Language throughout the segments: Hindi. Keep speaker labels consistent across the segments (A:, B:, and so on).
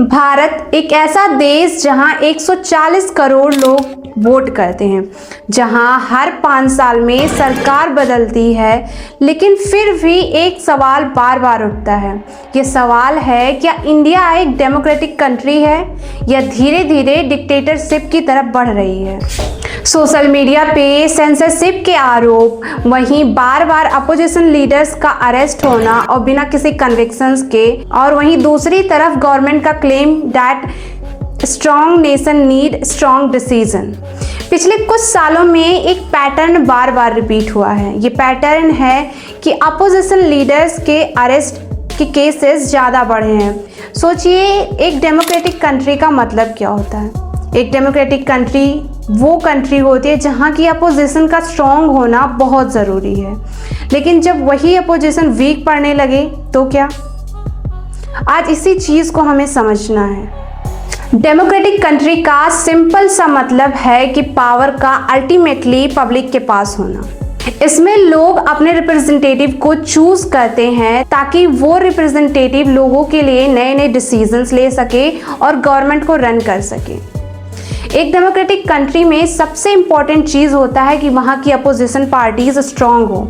A: भारत एक ऐसा देश जहां 140 करोड़ लोग वोट करते हैं, जहां हर 5 साल में सरकार बदलती है, लेकिन फिर भी एक सवाल बार बार उठता है। ये सवाल है, क्या इंडिया एक डेमोक्रेटिक कंट्री है या धीरे धीरे डिक्टेटरशिप की तरफ बढ़ रही है। सोशल मीडिया पे सेंसरशिप के आरोप, वहीं बार बार अपोजिशन लीडर्स का अरेस्ट होना और बिना किसी कन्विक्शंस के, और वहीं दूसरी तरफ गवर्नमेंट का claim that strong nation need strong decision. पिछले कुछ सालों में एक पैटर्न बार बार रिपीट हुआ है। ये पैटर्न है कि अपोजिशन लीडर्स के अरेस्ट के केसेस ज़्यादा बढ़े हैं। सोचिए, एक डेमोक्रेटिक कंट्री का मतलब क्या होता है। एक डेमोक्रेटिक कंट्री वो कंट्री होती है जहाँ की अपोजिशन का स्ट्रॉन्ग होना बहुत ज़रूरी है, लेकिन जब वही अपोजिशन वीक पड़ने लगे तो क्या। आज इसी चीज़ को हमें समझना है। डेमोक्रेटिक कंट्री का सिंपल सा मतलब है कि पावर का अल्टीमेटली पब्लिक के पास होना। इसमें लोग अपने रिप्रेजेंटेटिव को चूज करते हैं ताकि वो रिप्रेजेंटेटिव लोगों के लिए नए नए डिसीजंस ले सके और गवर्नमेंट को रन कर सके। एक डेमोक्रेटिक कंट्री में सबसे इम्पॉर्टेंट चीज़ होता है कि वहाँ की अपोजिशन पार्टीज स्ट्रांग हो,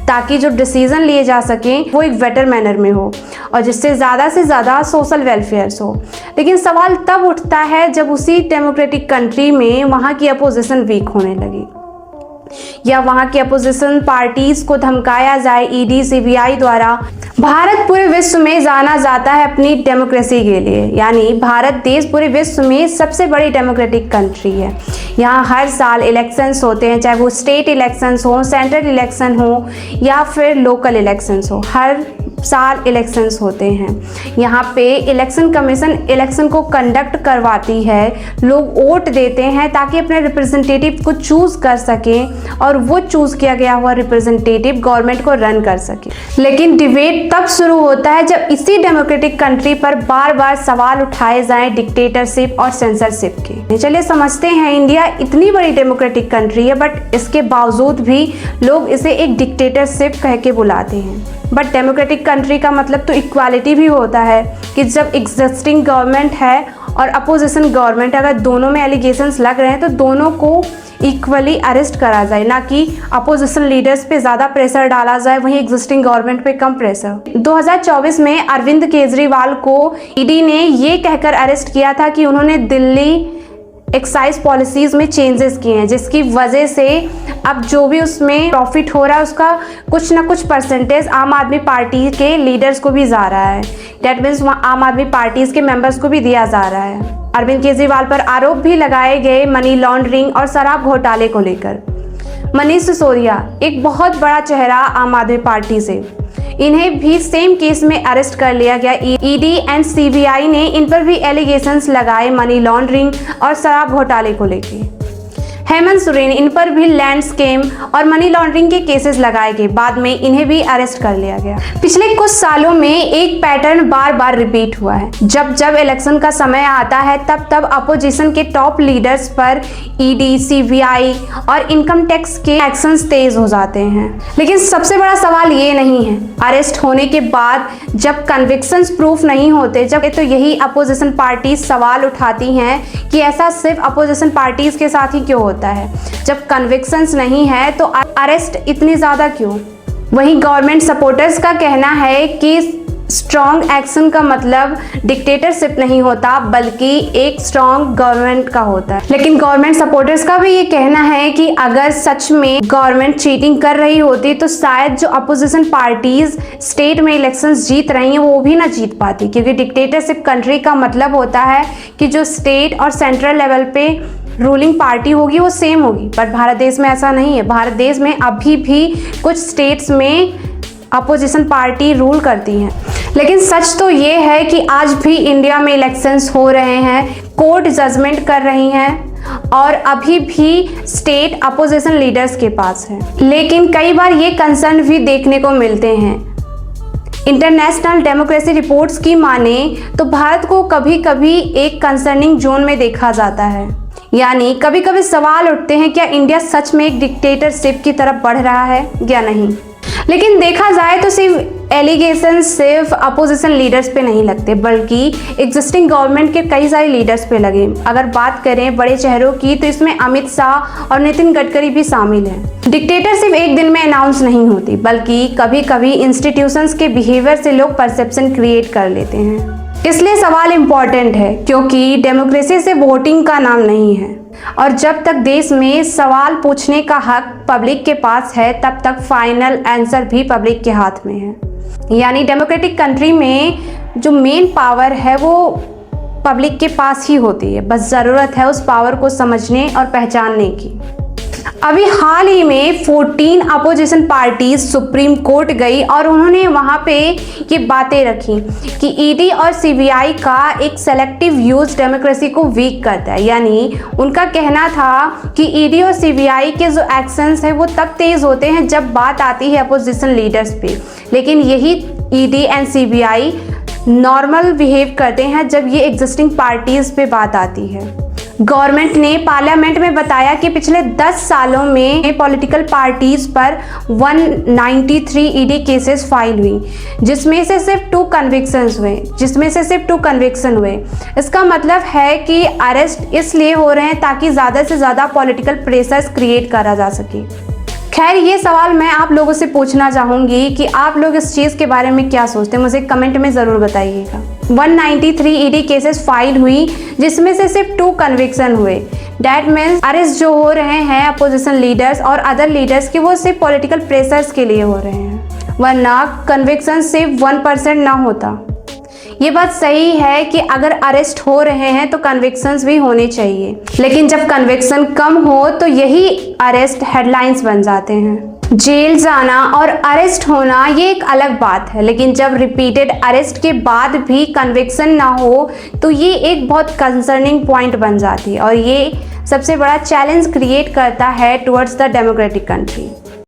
A: ताकि जो डिसीजन लिए जा सकें वो एक बेटर मैनर में हो और जिससे ज़्यादा से ज़्यादा सोशल वेलफेयर्स हो। लेकिन सवाल तब उठता है जब उसी डेमोक्रेटिक कंट्री में वहाँ की अपोजिशन वीक होने लगी या वहाँ की अपोजिशन पार्टीज को धमकाया जाए ईडी सीबीआई द्वारा। भारत पूरे विश्व में जाना जाता है अपनी डेमोक्रेसी के लिए, यानी भारत देश पूरे विश्व में सबसे बड़ी डेमोक्रेटिक कंट्री है। यहाँ हर साल इलेक्शंस होते हैं, चाहे वो स्टेट इलेक्शंस हो, सेंट्रल इलेक्शन हो या फिर लोकल इलेक्शंस हो, हर साल इलेक्शंस होते हैं। यहाँ पे इलेक्शन कमीशन इलेक्शन को कंडक्ट करवाती है, लोग वोट देते हैं ताकि अपने रिप्रेजेंटेटिव को चूज़ कर सकें और वो चूज़ किया गया हुआ रिप्रेजेंटेटिव गवर्नमेंट को रन कर सके। लेकिन डिबेट तब शुरू होता है जब इसी डेमोक्रेटिक कंट्री पर बार बार सवाल उठाए जाएं डिक्टेटरशिप और सेंसरशिप के। चलिए समझते हैं, इंडिया इतनी बड़ी डेमोक्रेटिक कंट्री है बट इसके बावजूद भी लोग इसे एक डिक्टेटरशिप कह के बुलाते हैं। बट डेमोक्रेटिक कंट्री का मतलब तो इक्वालिटी भी होता है कि जब एग्जिस्टिंग गवर्नमेंट है और अपोजिशन गवर्नमेंट, अगर दोनों में एलिगेशंस लग रहे हैं तो दोनों को इक्वली अरेस्ट करा जाए, ना कि अपोजिशन लीडर्स पे ज़्यादा प्रेशर डाला जाए वहीं एग्जिस्टिंग गवर्नमेंट पे कम प्रेशर। 2024 में अरविंद केजरीवाल को ईडी ने ये कहकर अरेस्ट किया था कि उन्होंने दिल्ली एक्साइज पॉलिसीज़ में चेंजेस किए हैं, जिसकी वजह से अब जो भी उसमें प्रॉफिट हो रहा है उसका कुछ ना कुछ परसेंटेज आम आदमी पार्टी के लीडर्स को भी जा रहा है। डेट मीन्स आम आदमी पार्टीज के मेंबर्स को भी दिया जा रहा है। अरविंद केजरीवाल पर आरोप भी लगाए गए मनी लॉन्ड्रिंग और शराब घोटाले को लेकर। मनीष सिसोदिया एक बहुत बड़ा चेहरा आम आदमी पार्टी से, इन्हें भी सेम केस में अरेस्ट कर लिया गया। ईडी एंड सीबीआई ने इन पर भी एलिगेशंस लगाए मनी लॉन्ड्रिंग और शराब घोटाले को लेकर। हेमंत सोरेन, इन पर भी लैंड स्कैम और मनी लॉन्ड्रिंग के केसेस लगाए गए, बाद में इन्हें भी अरेस्ट कर लिया गया। पिछले कुछ सालों में एक पैटर्न बार बार रिपीट हुआ है। जब जब इलेक्शन का समय आता है तब तब अपोजिशन के टॉप लीडर्स पर ईडी, सीबीआई और इनकम टैक्स के एक्शंस तेज हो जाते हैं। लेकिन सबसे बड़ा सवाल ये नहीं है अरेस्ट होने के बाद जब कन्विक्शंस प्रूफ नहीं होते, जब तो यही अपोजिशन पार्टीज सवाल उठाती हैं कि ऐसा सिर्फ अपोजिशन पार्टीज के साथ ही क्यों होता है। जब कन्विक्शंस नहीं है तो अरेस्ट इतनी ज़्यादा क्यों। वहीं गवर्नमेंट सपोर्टर्स का कहना है कि स्ट्रॉन्ग एक्शन का मतलब डिक्टेटरशिप नहीं होता बल्कि एक स्ट्रॉन्ग गवर्नमेंट का होता है। लेकिन गवर्नमेंट सपोर्टर्स का भी ये कहना है कि अगर सच में गवर्नमेंट चीटिंग कर रही होती तो शायद जो अपोजिशन पार्टीज स्टेट में इलेक्शंस जीत रही हैं वो भी ना जीत पाती, क्योंकि डिक्टेटरशिप कंट्री का मतलब होता है कि जो स्टेट और सेंट्रल लेवल पे रूलिंग पार्टी होगी वो सेम होगी। बट भारत देश में ऐसा नहीं है। भारत देश में अभी भी कुछ स्टेट्स में अपोजिशन पार्टी रूल करती हैं। लेकिन सच तो ये है कि आज भी इंडिया में इलेक्शंस हो रहे हैं, कोर्ट जजमेंट कर रही हैं और अभी भी स्टेट अपोजिशन लीडर्स के पास है। लेकिन कई बार ये कंसर्न भी देखने को मिलते हैं। इंटरनेशनल डेमोक्रेसी रिपोर्ट्स की माने तो भारत को कभी कभी एक कंसर्निंग जोन में देखा जाता है, यानी कभी कभी सवाल उठते हैं क्या इंडिया सच में एक डिक्टेटरशिप की तरफ बढ़ रहा है या नहीं। लेकिन देखा जाए तो सिर्फ एलिगेशन सिर्फ अपोजिशन लीडर्स पे नहीं लगते बल्कि एग्जिस्टिंग गवर्नमेंट के कई सारे लीडर्स पे लगे। अगर बात करें बड़े चेहरों की तो इसमें अमित शाह और नितिन गडकरी भी शामिल हैं। डिक्टेटरशिप एक दिन में अनाउंस नहीं होती बल्कि कभी कभी इंस्टीट्यूशंस के बिहेवियर से लोग परसेप्शन क्रिएट कर लेते हैं। इसलिए सवाल इम्पॉर्टेंट है क्योंकि डेमोक्रेसी से वोटिंग का नाम नहीं है और जब तक देश में सवाल पूछने का हक पब्लिक के पास है तब तक फाइनल आंसर भी पब्लिक के हाथ में है। यानी डेमोक्रेटिक कंट्री में जो मेन पावर है वो पब्लिक के पास ही होती है, बस ज़रूरत है उस पावर को समझने और पहचानने की। अभी हाल ही में 14 अपोजिशन पार्टीज सुप्रीम कोर्ट गई और उन्होंने वहाँ पे ये बातें रखी कि ईडी और सीबीआई का एक सेलेक्टिव यूज डेमोक्रेसी को वीक करता है। यानी उनका कहना था कि ईडी और सीबीआई के जो एक्शंस हैं वो तब तेज़ होते हैं जब बात आती है अपोजिशन लीडर्स पे, लेकिन यही ED and CBI normal behave करते हैं जब ये एग्जिस्टिंग पार्टीज पे बात आती है। गवर्नमेंट ने पार्लियामेंट में बताया कि पिछले 10 सालों में पॉलिटिकल पार्टीज पर 193 ईडी केसेस फाइल हुई जिसमें से सिर्फ 2 कन्विक्शन हुए। इसका मतलब है कि अरेस्ट इसलिए हो रहे हैं ताकि ज़्यादा से ज़्यादा पॉलिटिकल प्रेशर्स क्रिएट करा जा सके। खैर ये सवाल मैं आप लोगों से पूछना चाहूँगी कि आप लोग इस चीज़ के बारे में क्या सोचते हैं, मुझे कमेंट में ज़रूर बताइएगा। 193 ईडी केसेस फाइल हुई जिसमें से सिर्फ 2 कन्विक्शन हुए। डैट मीन्स अरेस्ट जो हो रहे हैं अपोजिशन लीडर्स और अदर लीडर्स के वो सिर्फ पॉलिटिकल प्रेशर्स के लिए हो रहे हैं, वरना कन्विक्शन सिर्फ 1% ना होता। ये बात सही है कि अगर अरेस्ट हो रहे हैं तो कन्विक्शंस भी होने चाहिए, लेकिन जब कन्विक्शन कम हो तो यही अरेस्ट हेडलाइंस बन जाते हैं। जेल जाना और अरेस्ट होना ये एक अलग बात है, लेकिन जब रिपीटेड अरेस्ट के बाद भी कन्विक्शन ना हो तो ये एक बहुत कंसर्निंग पॉइंट बन जाती है और ये सबसे बड़ा चैलेंज क्रिएट करता है टुवर्ड्स द डेमोक्रेटिक कंट्री।